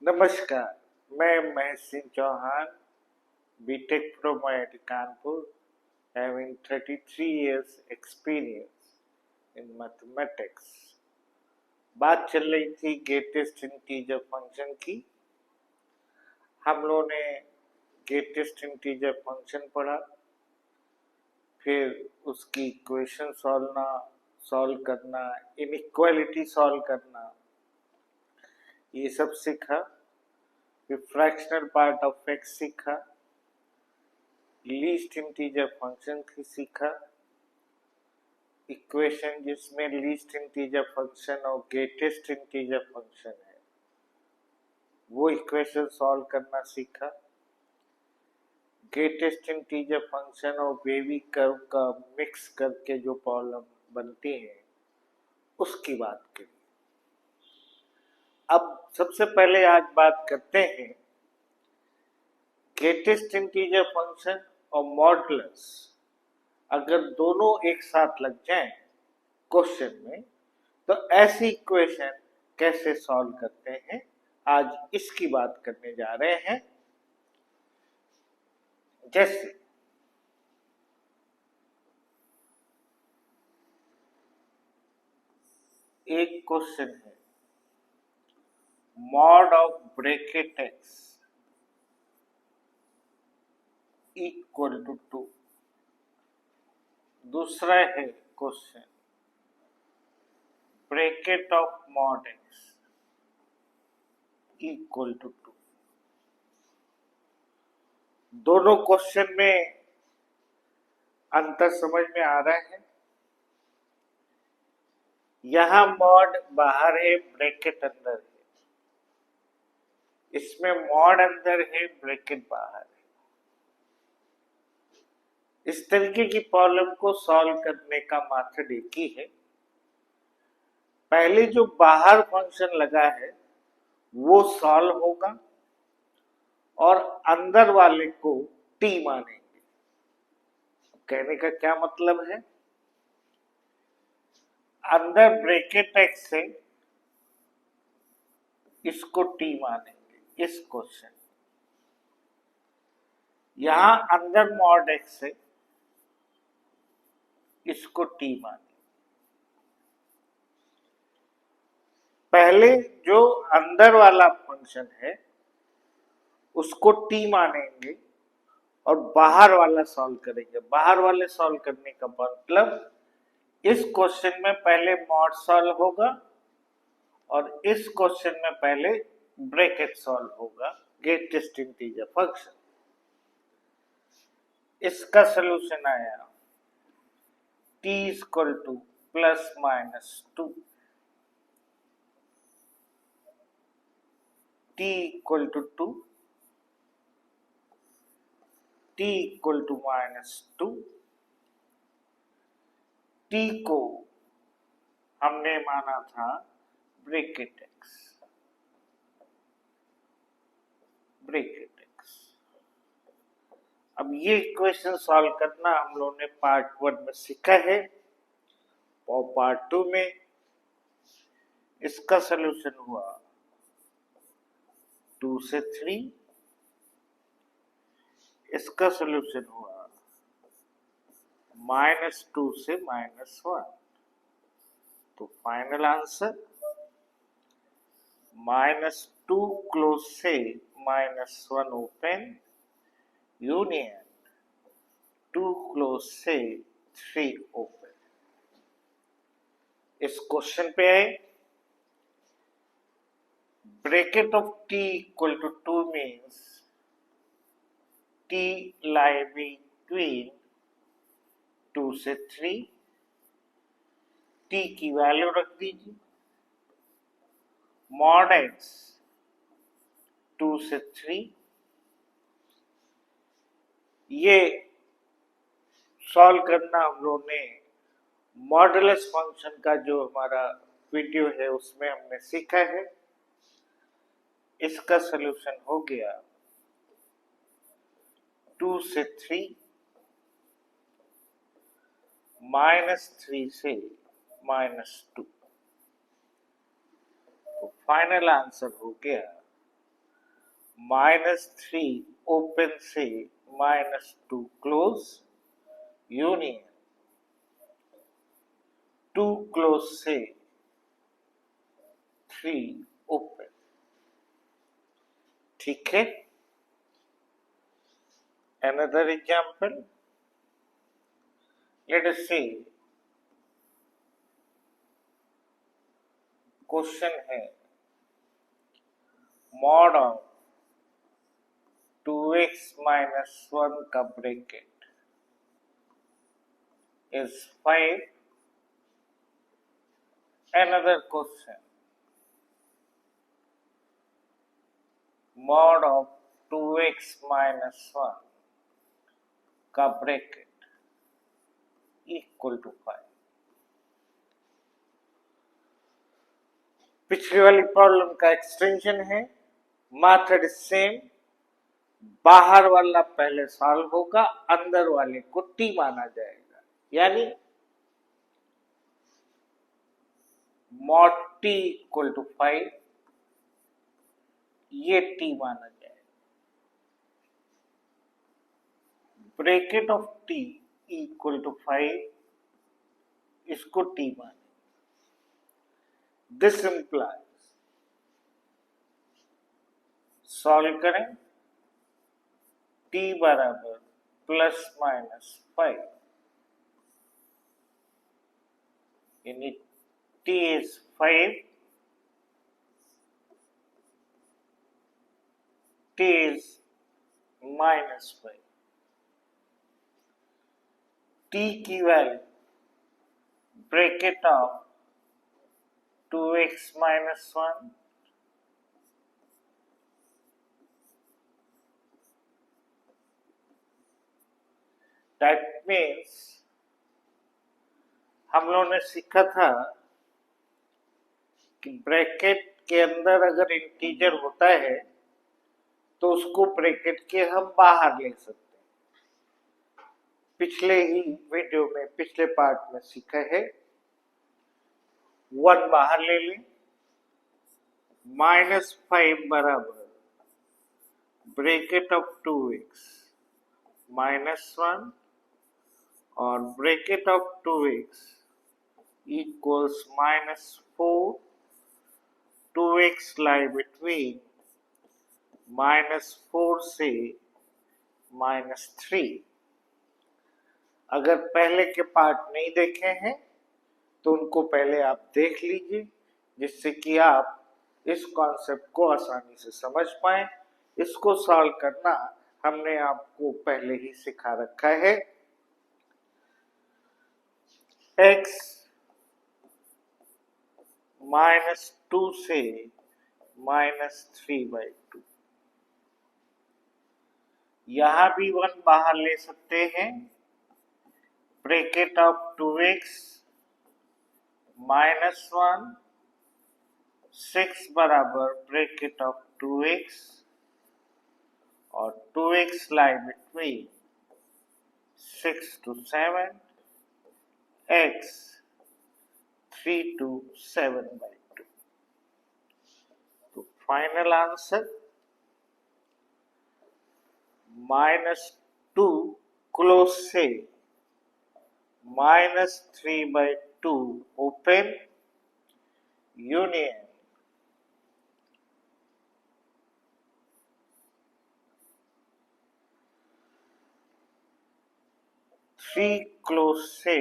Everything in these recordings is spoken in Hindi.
नमस्कार, मैं Mahesh Singh Chauhan, BTech from IIT Kanpur, having 33 years experience in mathematics। बात चल रही थी ग्रेटेस्ट इंटीजर फंक्शन की। हम लोगों ने ग्रेटेस्ट इंटीजर फंक्शन पढ़ा, फिर उसकी इक्वेशन सॉल्व करना, इनइक्वालिटी सॉल्व करना, ये सब सीखा। फिर फ्रैक्शनल पार्ट ऑफ एक्स सीखा, लीस्ट इंटीजर फंक्शन की सीखा, इक्वेशन जिसमें लीस्ट इंटीजर फंक्शन और ग्रेटेस्ट इंटीजर फंक्शन है वो इक्वेशन सॉल्व करना सीखा। ग्रेटेस्ट इंटीजर फंक्शन और वेवी कर्व का मिक्स करके जो प्रॉब्लम बनती है उसकी बात करी। अब सबसे पहले आज बात करते हैं ग्रेटेस्ट इंटीजर फंक्शन और मॉडुलस अगर दोनों एक साथ लग जाएं क्वेश्चन में तो ऐसी इक्वेशन कैसे सॉल्व करते हैं, आज इसकी बात करने जा रहे हैं। जैसे एक क्वेश्चन है, mod of bracket x equal to 2। दूसरा है question, bracket of mod x equal to 2। दोनों क्वेश्चन में अंतर समझ में आ रहा है। यहां मॉड बाहर है, ब्रैकेट अंदर है। इसमें मॉड अंदर है, ब्रैकेट बाहर है। इस तरीके की प्रॉब्लम को सॉल्व करने का मेथड एक ही है। पहले जो बाहर फंक्शन लगा है वो सॉल्व होगा और अंदर वाले को टी मानेंगे। कहने का क्या मतलब है, अंदर ब्रैकेट एक्स है, इसको टी मानेंगे इस क्वेश्चन। यहां अंदर मॉड एक्स है, इसको टी मानेंगे। पहले जो अंदर वाला फंक्शन है उसको टी मानेंगे और बाहर वाला सॉल्व करेंगे। बाहर वाले सॉल्व करने का मतलब इस क्वेश्चन में पहले मॉड सॉल्व होगा और इस क्वेश्चन में पहले ब्रैकेट सॉल्व होगा, ग्रेटेस्ट इंटीजर फंक्शन। इसका सलूशन आया t equal to plus minus 2, t equal to 2, t equal to minus 2। t को हमने माना था ब्रैकेट x, ब्रैकेट x। अब ये इक्वेशन सॉल्व करना हम लोगों ने पार्ट 1 में सीखा है और पार्ट 2 में इसका सलूशन हुआ 2 से 3, इसका सलूशन हुआ -2 से -1। तो फाइनल आंसर -2 क्लोज से -1 ओपन यूनियन 2 क्लोज से 3 ओपन। इस क्वेश्चन पे आए, bracket of t equal to 2 means t lie between 2 से 3। t की वैल्यू रख दीजिए, मॉड x 2 से 3। ये सॉल्व करना हम लोगों ने मॉडुलस फंक्शन का जो हमारा वीडियो है उसमें हमने सीखा है। इसका सलूशन हो गया 2 से 3, -3 से -2। तो फाइनल आंसर हो गया -3 ओपन से -2 क्लोज यूनियन 2 क्लोज से 3 ओपन। ठीक है। Another example, let us see, question है मॉड ऑफ 2x minus 1 का bracket is 5. Another question, mod of 2x minus 1 का ब्रैकेट इक्वल टू 5। पिछली वाली प्रॉब्लम का एक्सटेंशन है, मेथड सेम, बाहर वाला पहले सॉल्व होगा, अंदर वाले को टी माना जाएगा, यानी मॉड टी इक्वल टू 5, ये टी माना जाएगा। Bracket of t equal to 5, इसको टी माने। दिस इंप्लाइज, सॉल्व करें, टी बराबर ±5, यानी t is 5, t is -5। T की value bracket of 2x minus 1 that means हम लोगों ने सीखा था कि ब्रैकेट के अंदर अगर इंटीजर होता है तो उसको ब्रैकेट के हम बाहर ले सकते हैं। पिछले ही वीडियो में, पिछले पार्ट में सीखा है, 1 बाहर ले लें, -5 बराबर ब्रैकेट ऑफ 2x -1 और bracket of 2x equals -4, 2x lie between -4 से -3। अगर पहले के पार्ट नहीं देखे हैं तो उनको पहले आप देख लीजिए, जिससे कि आप इस कॉन्सेप्ट को आसानी से समझ पाए। इसको सॉल्व करना हमने आपको पहले ही सिखा रखा है। x -2 से -3/2, यहां भी 1 बाहर ले सकते हैं, ब्रैकेट ऑफ 2x -1, 6 बराबर ब्रैकेट ऑफ 2x और 2x lie between 6 to 7, x 3 to 7/2। तो फाइनल आंसर -2 क्लोज से -3/2 ओपन यूनियन 3 क्लोज से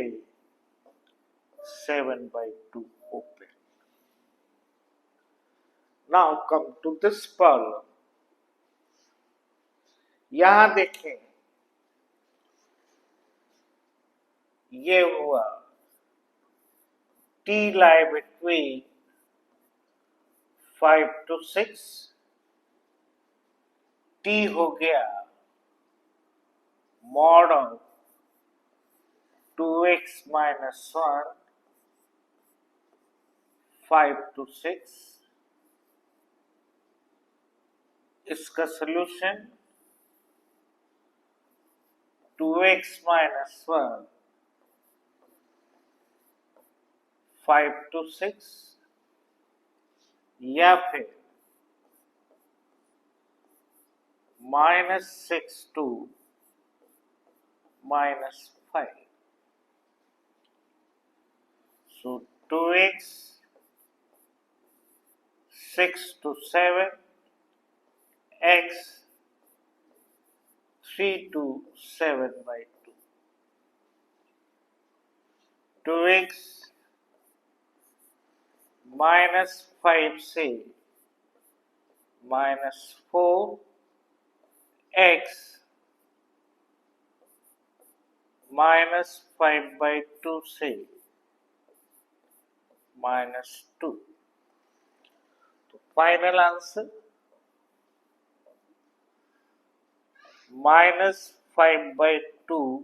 7/2 open। Now come to this problem। यहां देखें, ये हुआ t lie between 5 to 6, t हो गया mod of 2x minus 1 5 to 6। इसका सॉल्यूशन 2x minus 1 5 to 6 या फिर -6 to -5. So 2x 6 to 7, x 3 to 7 by 2. 2x -5 से -4, x -5 by 2 से -2. तो फाइनल आंसर -5 by 2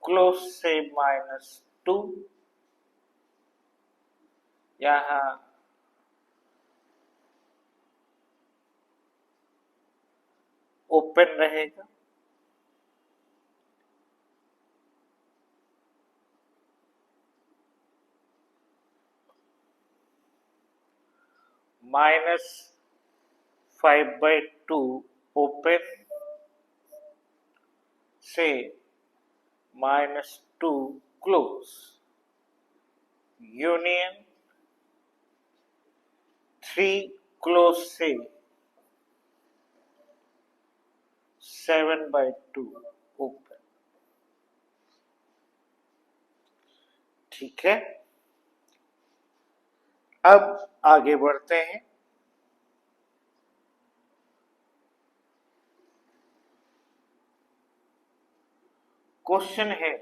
क्लोज से -2, यहां ओपन रहेगा। -5 by 2 ओपन से -2 क्लोज, यूनियन 3 क्लोज से 7 by 2 ओपन। ठीक है, अब आगे बढ़ते हैं। क्वेश्चन है,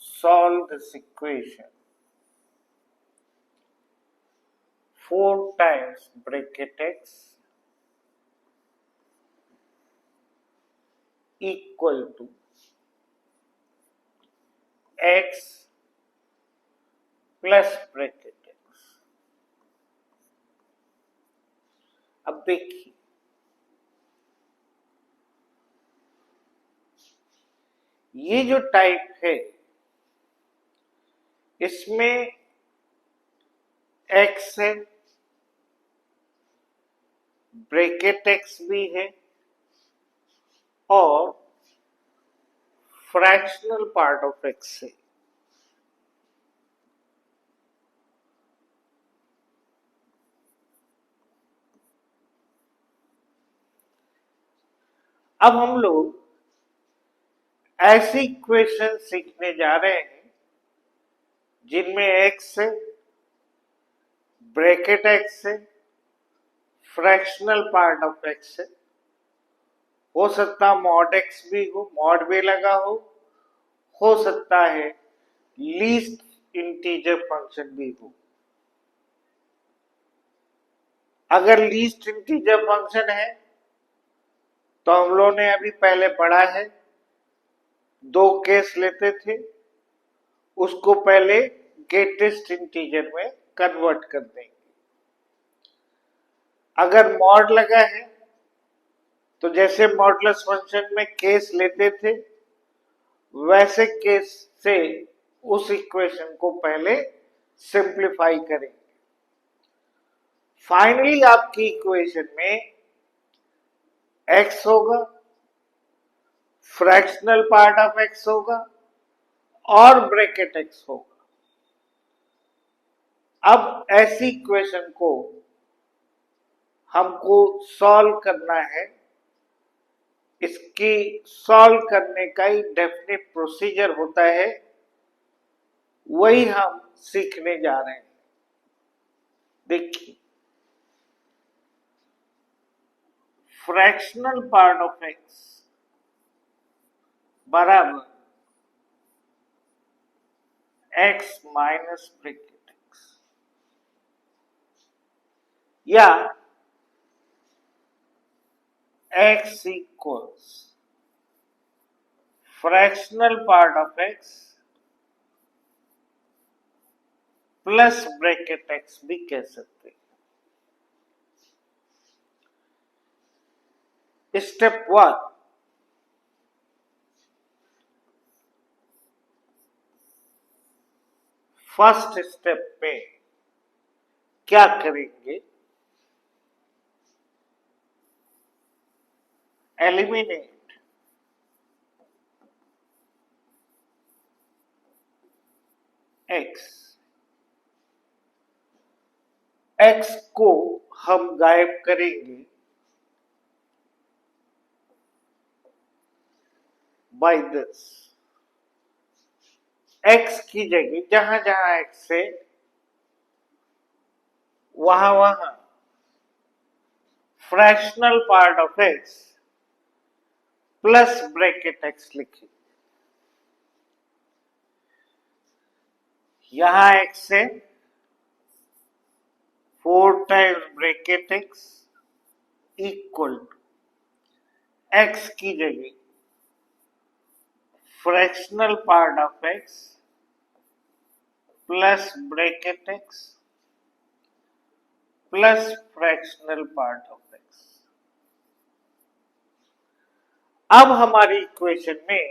solve this equation. 4 times bracket x equal to x plus bracket x। अब देखिए, ये जो टाइप है इसमें x है, ब्रैकेट x भी है और फ्रैक्शनल पार्ट ऑफ x है। अब हम लोग ऐसी इक्वेशन सीखने जा रहे हैं जिनमें x है, ब्रैकेट x है, फ्रैक्शनल पार्ट ऑफ x है। हो सकता मॉड x भी हो, मॉड भी लगा हो सकता है लीस्ट इंटीजर फंक्शन भी हो। अगर लीस्ट इंटीजर फंक्शन है तो हम लोगों ने अभी पहले पढ़ा है, 2 केस लेते थे, उसको पहले ग्रेटेस्ट इंटीजर में कन्वर्ट कर देंगे। अगर मॉड लगा है तो जैसे मॉडुलस फंक्शन में केस लेते थे वैसे केस से उस इक्वेशन को पहले सिंप्लीफाई करेंगे। फाइनली आपकी इक्वेशन में x होगा, फ्रैक्शनल पार्ट ऑफ x होगा और ब्रैकेट x होगा। अब ऐसी इक्वेशन को हमको सॉल्व करना है। इसकी सॉल्व करने का ही डेफिनेट प्रोसीजर होता है, वही हम सीखने जा रहे हैं। देखिए, फ्रैक्शनल पार्ट ऑफ x बराबर x माइनस ब्रैकेट x, या x equals fractional part of x plus bracket x भी कह सकते हैं। स्टेप 1, फर्स्ट स्टेप में क्या करेंगे, eliminate x, x को हम गायब करेंगे by this, x की जगह जहां जहां x है वहां वहां fractional part of x plus bracket x लिखिए। यहां x है 4 times bracket x equal to x की जगह fractional part of x plus bracket x plus fractional part of x। अब हमारी इक्वेशन में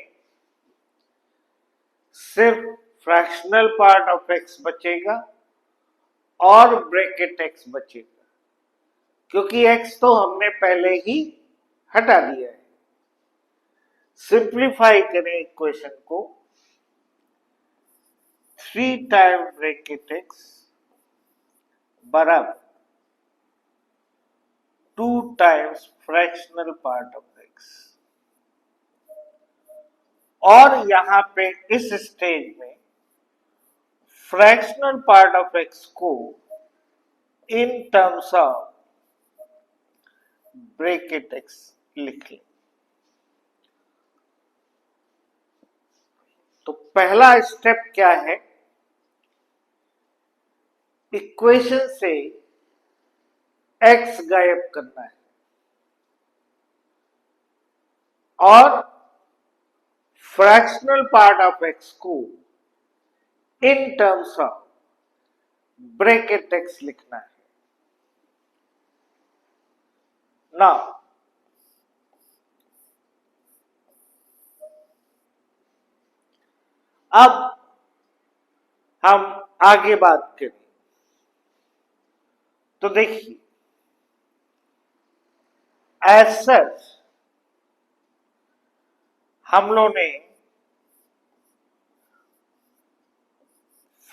सिर्फ फ्रैक्शनल पार्ट ऑफ x बचेगा और ब्रैकेट x बचेगा, क्योंकि x तो हमने पहले ही हटा दिया है। सिंप्लीफाई करें इक्वेशन को, 3 टाइम्स ब्रैकेट x बराबर 2 times fractional part of x। और यहां पे इस स्टेज में फ्रैक्शनल पार्ट ऑफ x को in terms of bracket x लिख लें। तो पहला स्टेप क्या है, इक्वेशन से x गायब करना है और फ्रैक्शनल पार्ट ऑफ x को in terms of bracket x लिखना है। नाउ अब हम आगे बात करें तो देखिए, एज सच हम लोगों ने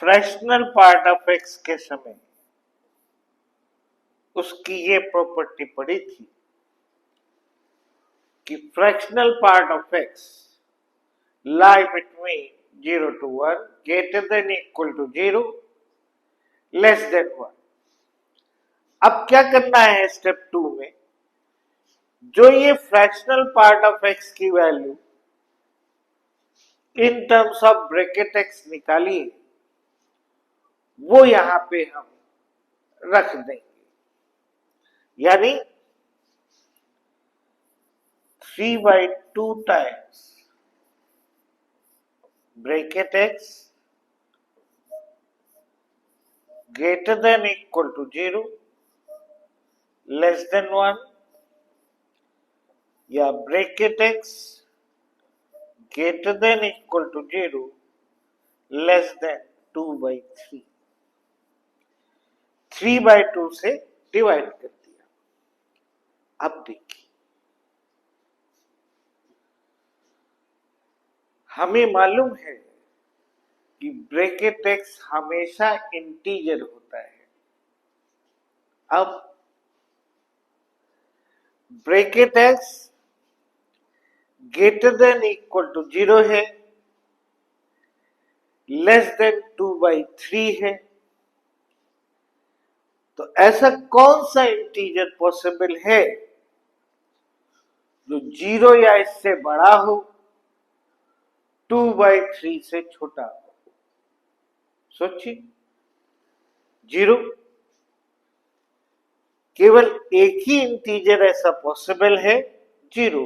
फ्रैक्शनल पार्ट ऑफ x के समय उसकी ये प्रॉपर्टी पड़ी थी कि fractional part of x lie between 0 to 1, greater than equal to 0, less than 1। अब क्या करना है स्टेप 2 में, जो ये फ्रैक्शनल पार्ट ऑफ x की value in terms of bracket x निकाली वो यहां पे हम रख देंगे, यानी 3/2 times bracket x greater than equal to 0 less than 1 या bracket x greater than equal to 0 less than 2/3, 3/2 से डिवाइड कर दिया। अब देखिए, हमें मालूम है कि ब्रैकेट x हमेशा इंटीजर होता है। अब bracket x greater than equal to 0 है, लेस देन 2/3 है, तो ऐसा कौन सा इंटीजर पॉसिबल है जो 0 या इससे बड़ा हो, 2/3 से छोटा हो? सोचिए, 0। केवल एक ही इंटीजर ऐसा पॉसिबल है, 0।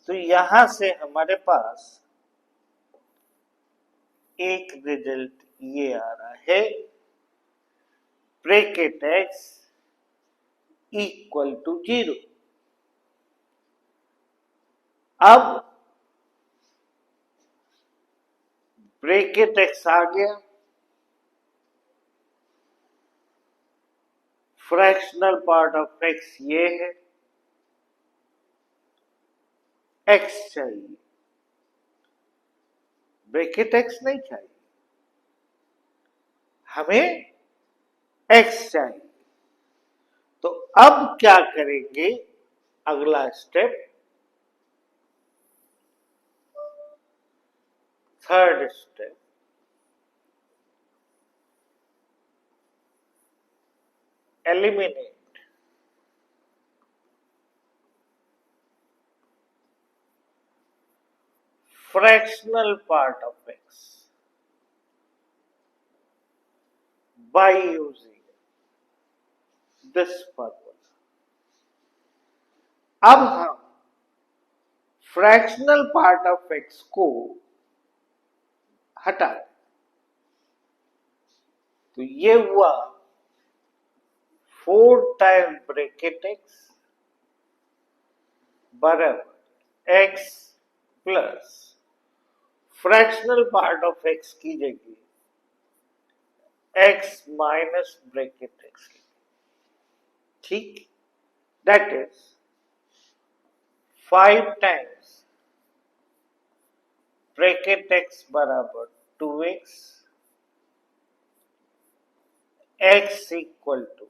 तो यहां से हमारे पास एक रिजल्ट ये आ रहा है, ब्रैकेट x इक्वल टू 0। अब ब्रैकेट x आ गया, फ्रैक्शनल पार्ट ऑफ एक्स ये है, एक्स चाहिए, ब्रैकेट एक्स नहीं चाहिए, हमें एक्स चाहिए। तो अब क्या करेंगे, अगला step, third step, eliminate fractional part of x by using this formula. अब हम फ्रैक्शनल पार्ट ऑफ x को हटा दें, तो ये हुआ 4 टाइम्स ब्रैकेट x बराबर x plus fractional part of x की जगह x माइनस ब्रैकेट x, ठीक, that is 5 times bracket x बराबर 2x, x equal to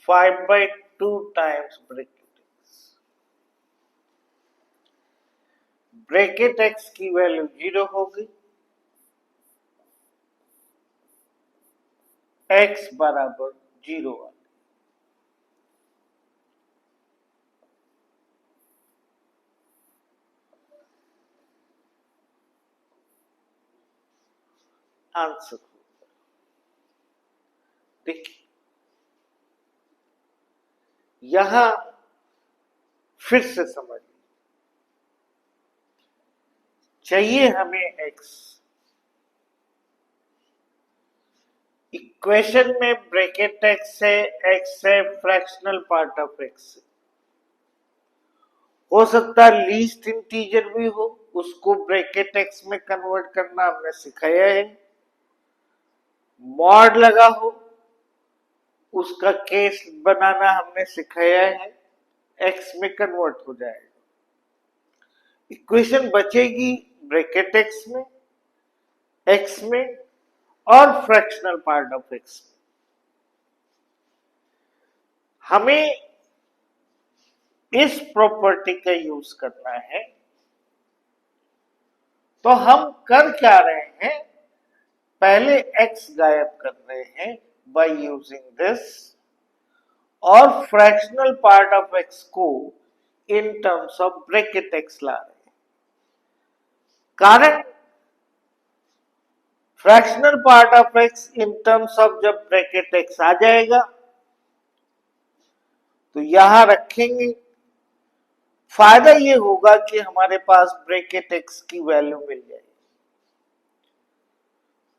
5/2 times bracket x। Bracket x की वैल्यू 0 होगी, x बराबर 0 आ आंसर होगा। देखिए यहां फिर से समझ लीजिए, चाहिए हमें x, इक्वेशन में ब्रैकेट x है फ्रैक्शनल पार्ट ऑफ x, हो सकता है लीस्ट इंटीजर भी हो, उसको ब्रैकेट x में कन्वर्ट करना हमने सिखाया है, मॉड लगा हो उसका केस बनाना हमने सिखाया है, x में कन्वर्ट हो जाएगा, इक्वेशन बचेगी ब्रैकेट x में और फ्रैक्शनल पार्ट ऑफ x में। हमें इस प्रॉपर्टी का यूज करना है, तो हम कर क्या रहे हैं, पहले x गायब कर रहे हैं बाय यूजिंग दिस, और फ्रैक्शनल पार्ट ऑफ x को in terms of bracket x ला रहे हैं। कारण fractional part of x in terms of जब ब्रैकेट x आ जाएगा तो यहां रखेंगे, फायदा ये होगा कि हमारे पास ब्रैकेट x की वैल्यू मिल जाएगी,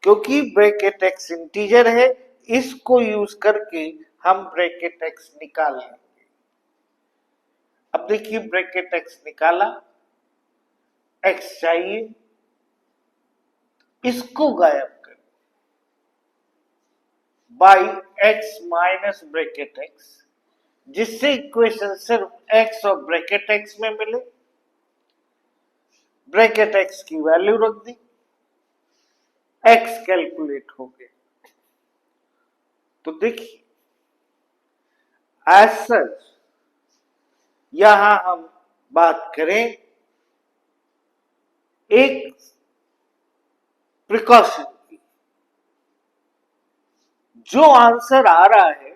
क्योंकि ब्रैकेट x इंटीजर है, इसको यूज करके हम ब्रैकेट x निकाल लेंगे। अब देखिए ब्रैकेट x निकाला, x चाहिए, इसको गायब कर by x minus bracket x, जिससे इक्वेशन सिर्फ x और ब्रैकेट x में मिले, ब्रैकेट x की वैल्यू रख दी, x कैलकुलेट हो गया। तो देखिए एज सच यहां हम बात करें एक प्रिकॉशन की, जो आंसर आ रहा है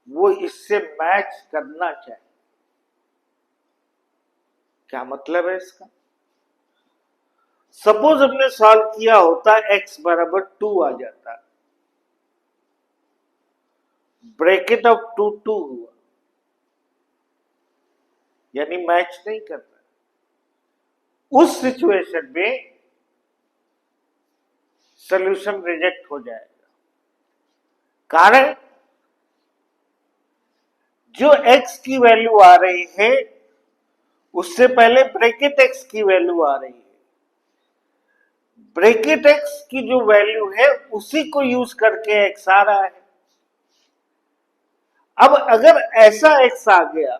वो इससे मैच करना चाहिए। क्या मतलब है इसका, सपोज हमने सॉल्व किया होता x बराबर 2 आ जाता, ब्रैकेट ऑफ 2 2 हुआ, यानी मैच नहीं कर रहा, उस सिचुएशन में सॉल्यूशन रिजेक्ट हो जाएगा। कारण जो x की वैल्यू आ रही है उससे पहले ब्रैकेट x की वैल्यू आ रही है, ब्रैकेट एक्स की जो वैल्यू है उसी को यूज करके एक्स आ रहा है। अब अगर ऐसा एक्स आ गया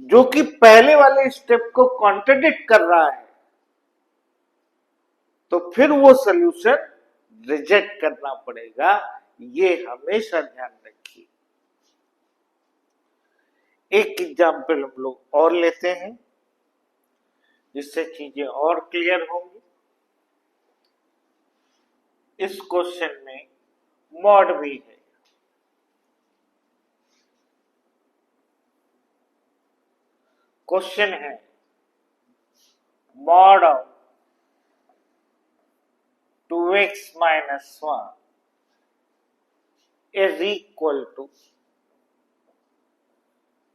जो कि पहले वाले स्टेप को कॉन्ट्रडिक्ट कर रहा है, तो फिर वो सॉल्यूशन रिजेक्ट करना पड़ेगा। ये हमेशा ध्यान रखिए। एक एग्जाम्पल हम लोग और लेते हैं जिससे चीजें और क्लियर होंगी। इस क्वेश्चन में मॉड भी है। क्वेश्चन है mod of 2x minus 1 is equal to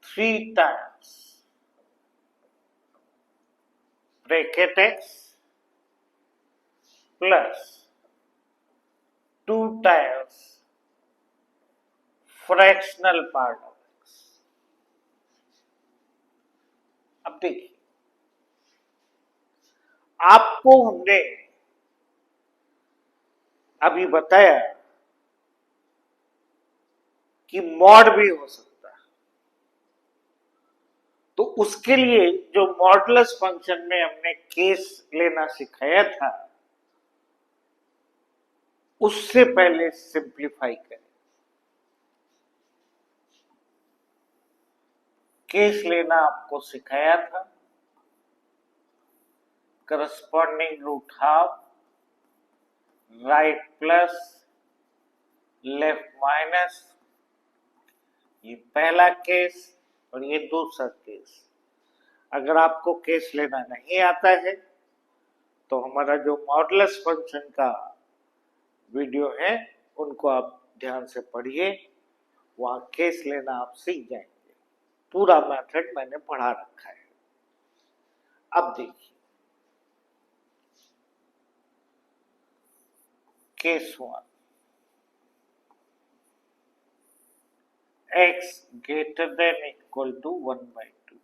3 times bracket x plus 2 times fractional part of x। अब देखिए, आपको हमने अभी बताया कि मॉड भी हो सकता है, तो उसके लिए जो मॉडुलस फंक्शन में हमने केस लेना सिखाया था उससे पहले सिंप्लीफाई करें। केस लेना आपको सिखाया था, corresponding root half, right plus, left minus, ये पहला केस और ये दूसरा केस। अगर आपको केस लेना नहीं आता है तो हमारा जो मॉडुलस फंक्शन का वीडियो है उनको आप ध्यान से पढ़िए, वहां केस लेना आप सीख जाएंगे। पूरा मेथड मैंने पढ़ा रखा है। अब देखिए case 1, x greater than equal to 1/2।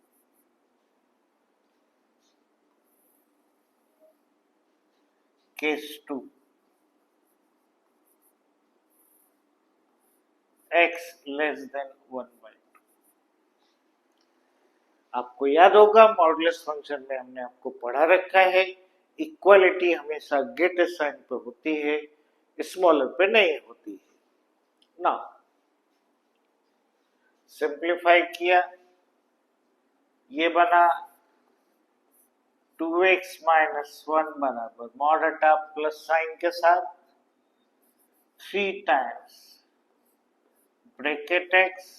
Case 2, x less than 1/2। आपको याद होगा मॉडुलस फंक्शन में हमने आपको पढ़ा रखा है, इक्वालिटी हमेशा ग्रेटर साइन पे होती है, स्मॉलर पे नहीं होती है ना। सिंप्लीफाई किया, ये बना 2x minus 1 बराबर मॉड हटा प्लस साइन के साथ 3 times bracket x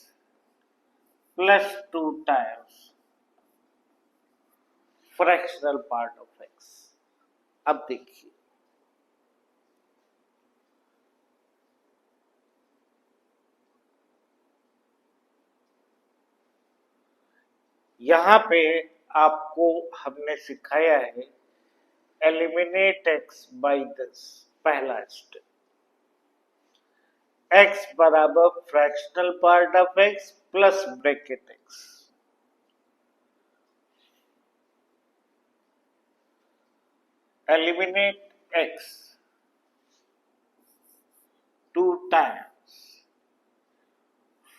plus 2 times fractional part of x। अब देखिए यहां पे आपको हमने सिखाया है एलिमिनेट x बाय दिस, पहला स्टेप। x बराबर fractional part of x plus bracket x। Eliminate x 2 times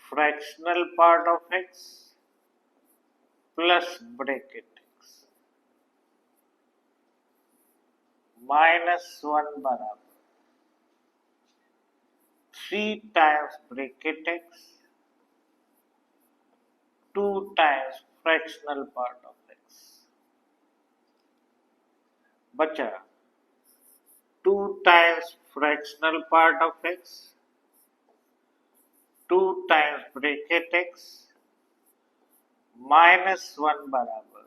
fractional part of x plus bracket x minus 1 बराबर 3 times bracket x 2 times fractional part of x। बचा 2 times fractional part of x 2 times bracket x minus 1 बराबर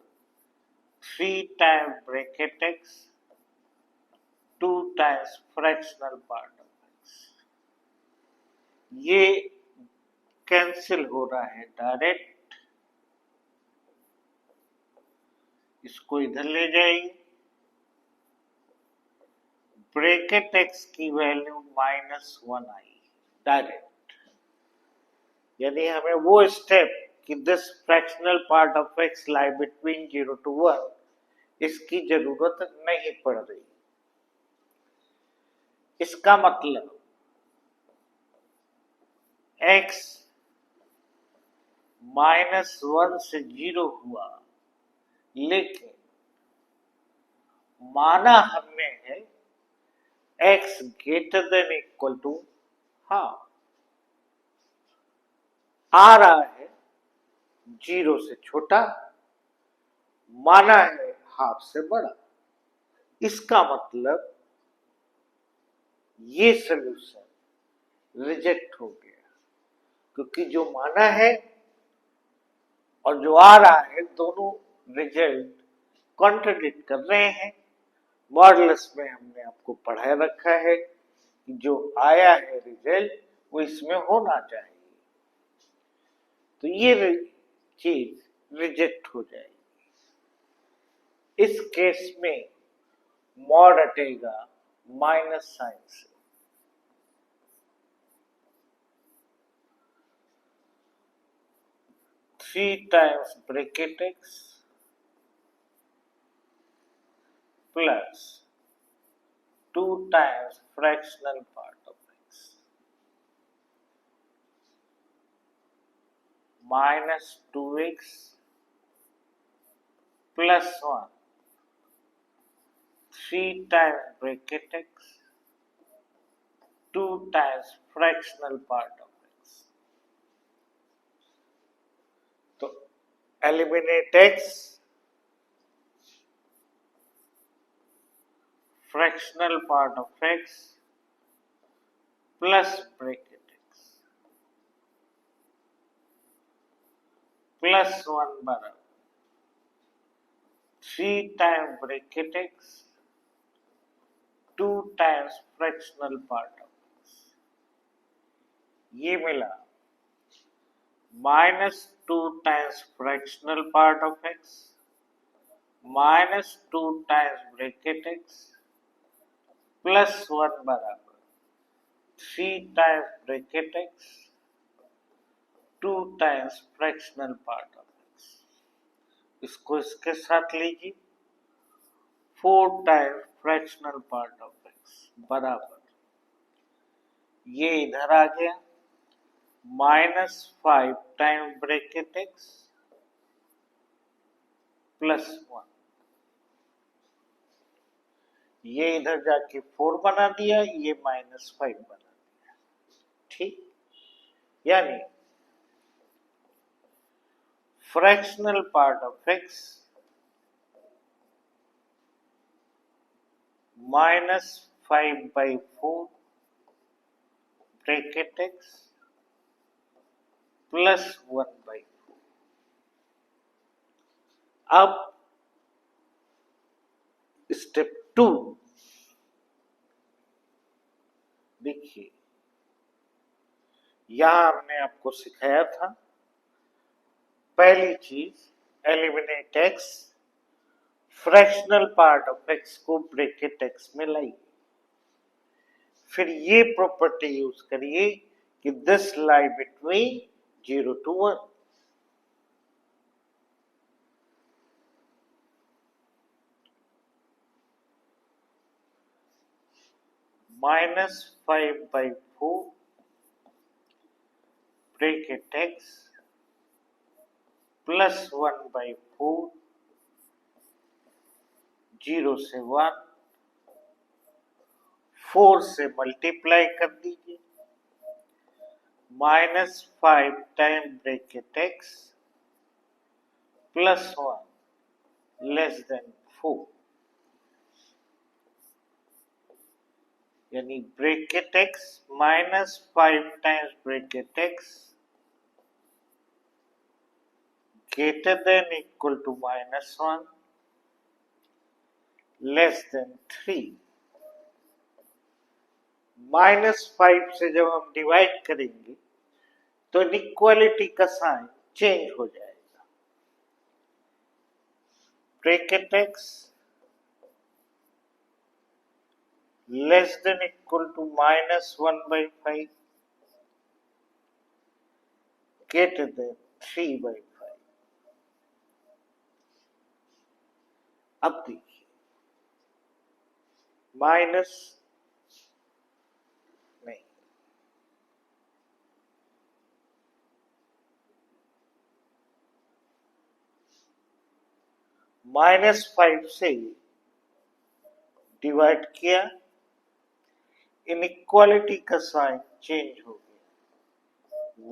3 times bracket x 2 times fractional part of x। ये कैंसिल हो रहा है डायरेक्ट, इसको इधर ले जाएंगे। ब्रैकेट x की वैल्यू -1 आई डायरेक्ट, यानी हमें वो स्टेप कि this fractional part of x lie between 0 to 1, इसकी जरूरत नहीं पड़ रही। इसका मतलब x -1 से 0 हुआ, लेकिन माना हमने है x greater than equal to half, आ रहा है 0 से छोटा, माना है हाफ से बड़ा। इसका मतलब ये सॉल्यूशन रिजेक्ट हो गया, क्योंकि जो माना है और जो आ रहा है दोनों रिजल्ट कॉन्ट्रडिक्ट कर रहे हैं। मॉडुलस में हमने आपको पढ़ा रखा है कि जो आया है रिजल्ट वो इसमें होना चाहिए, तो ये चीज रिजेक्ट हो जाएगी। इस केस में मॉड हटेगा माइनस साइन से। Three times bracket x plus 2 times fractional part of x minus 2x plus 1, 3 times bracket x, 2 times fractional part of x. तो eliminate x, fractional part of x plus bracket x plus 1 बराबर 3 times bracket x, 2 times fractional part of x। ये मिला -2 times fractional part of x -2 times bracket x plus 1 बराबर 3 times bracket x, 2 times fractional part of x। इसको इसके साथ लीजिए, 4 times fractional part of x बराबर, ये इधर आ गया -5 times bracket x plus 1, ये इधर जाके 4 बना दिया, ये -5 बना दिया। ठीक, यानी fractional part of x -5/4 bracket x plus 1/4। अब स्टेप 2 देखिए, यहां हमने आपको सिखाया था पहली चीज eliminate x, fractional part of x को ब्रैकेट एक्स में लाइए, फिर ये प्रॉपर्टी यूज करिए कि this lie between 0 to 1। -5/4 bracket x plus 1/4, 0 से 1, 4 से मल्टीप्लाई कर दीजिए, -5 time bracket x plus 1 less than 4, यानी bracket x -5 times bracket x greater than equal to -1 less than 3। -5 से जब हम डिवाइड करेंगे तो इनइक्वालिटी का साइन चेंज हो जाएगा। Bracket x less than equal to -1/5 greater than 3/5। अब देखिए माइनस नहीं, -5 से डिवाइड किया, इनइक्वालिटी का साइन चेंज हो गया,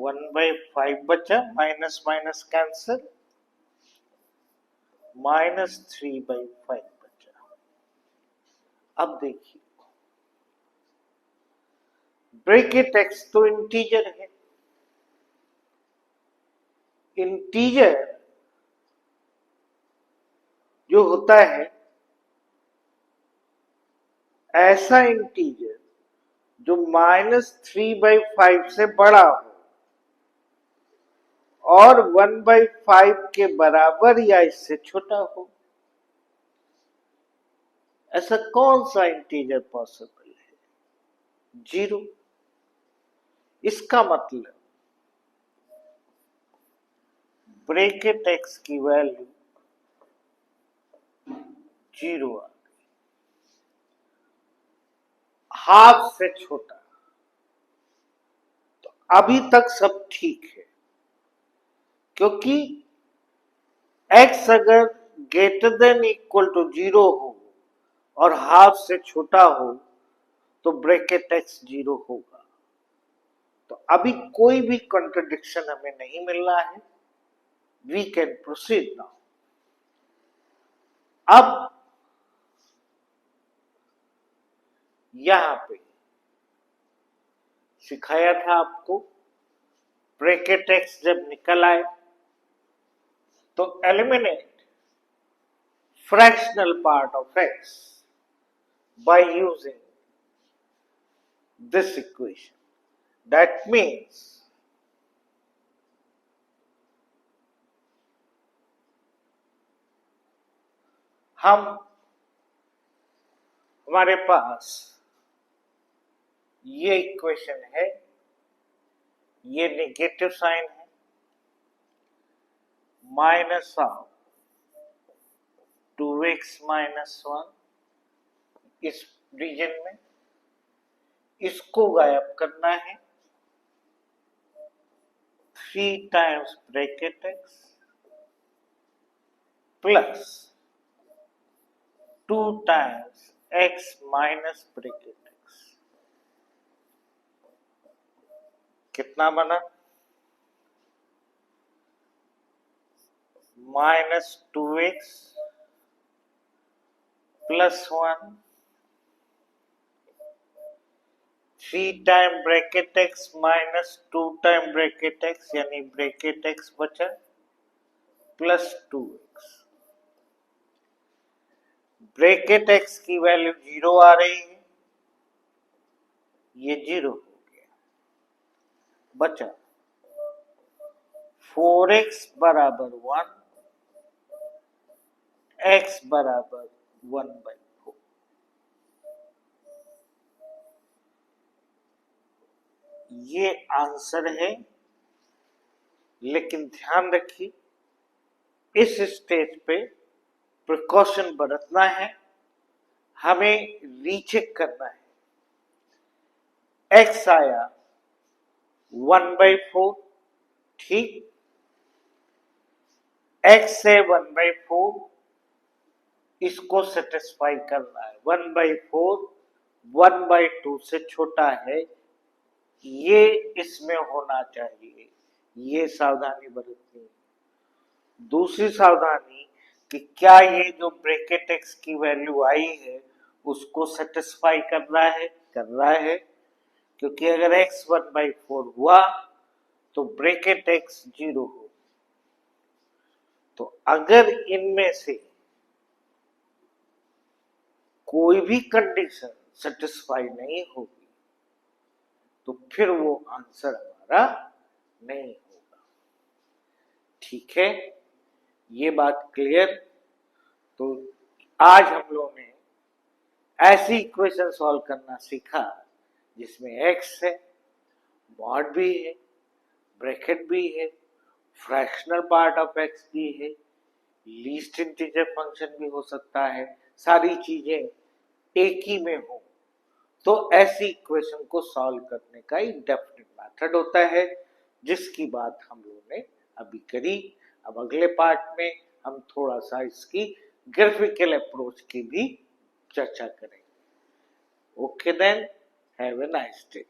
1/5 बचा, माइनस माइनस कैंसिल, -3/5 बचा। अब देखिए ब्रैकेट x तो इंटीजर है, इंटीजर जो होता है ऐसा इंटीजर जो -3/5 से बड़ा हो और 1/5 के बराबर या इससे छोटा हो। ऐसा कौन सा इंटीजर पॉसिबल है? 0। इसका मतलब ब्रैकेट x की वैल्यू 0 आ गई, हाफ से छोटा। तो अभी तक सब ठीक है, क्योंकि x अगर ग्रेटर देन इक्वल टू 0 हो और हाफ से छोटा हो तो ब्रैकेट x 0 होगा। तो अभी कोई भी कॉन्ट्रडिक्शन हमें नहीं मिल रहा है, वी कैन प्रोसीड नाउ। अब यहां पे सिखाया था आपको ब्रैकेट x जब निकल आए तो eliminate fractional part of x by using this equation. That means हमारे पास ये इक्वेशन है, ये नेगेटिव साइन है, -2x-1 इस रीजन में, इसको गायब करना है, 3 times bracket x plus 2 times x minus bracket x। कितना बना? -2x plus 1, 3 time bracket x minus 2 time bracket x, यानी ब्रैकेट x बचा प्लस 2x। ब्रैकेट x की वैल्यू 0 आ रही है, ये 0 हो गया, बचा 4x बराबर 1, x बराबर 1/4। ये आंसर है, लेकिन ध्यान रखिए इस स्टेज पे प्रिकॉशन बरतना है, हमें रीचेक करना है। x आया 1/4, ठीक, x से 1/4 इसको सेटिस्फाई करना है, 1/4 1/2 से छोटा है, ये इसमें होना चाहिए, ये सावधानी बरतनी। दूसरी सावधानी कि क्या ये जो ब्रैकेट x की वैल्यू आई है उसको सेटिस्फाई कर रहा है, क्योंकि अगर x 1/4 हुआ तो ब्रैकेट x 0 हो। तो अगर इनमें से कोई भी कंडीशन सेटिस्फाई नहीं होगी तो फिर वो आंसर हमारा नहीं होगा। ठीक है, ये बात क्लियर? तो आज हम लोगों ने ऐसी इक्वेशन सॉल्व करना सीखा जिसमें x है, मॉड भी है, ब्रैकेट भी है, फ्रैक्शनल पार्ट ऑफ x भी है, लीस्ट इंटीजर फंक्शन भी हो सकता है, सारी चीजें एक ही में हो, तो ऐसी इक्वेशन को सॉल्व करने का एक डेफिनेट मेथड होता है, जिसकी बात हम लोगों ने अभी करी। अब अगले पार्ट में हम थोड़ा सा इसकी ग्राफिकल अप्रोच की भी चर्चा करेंगे। Okay then, have a nice day.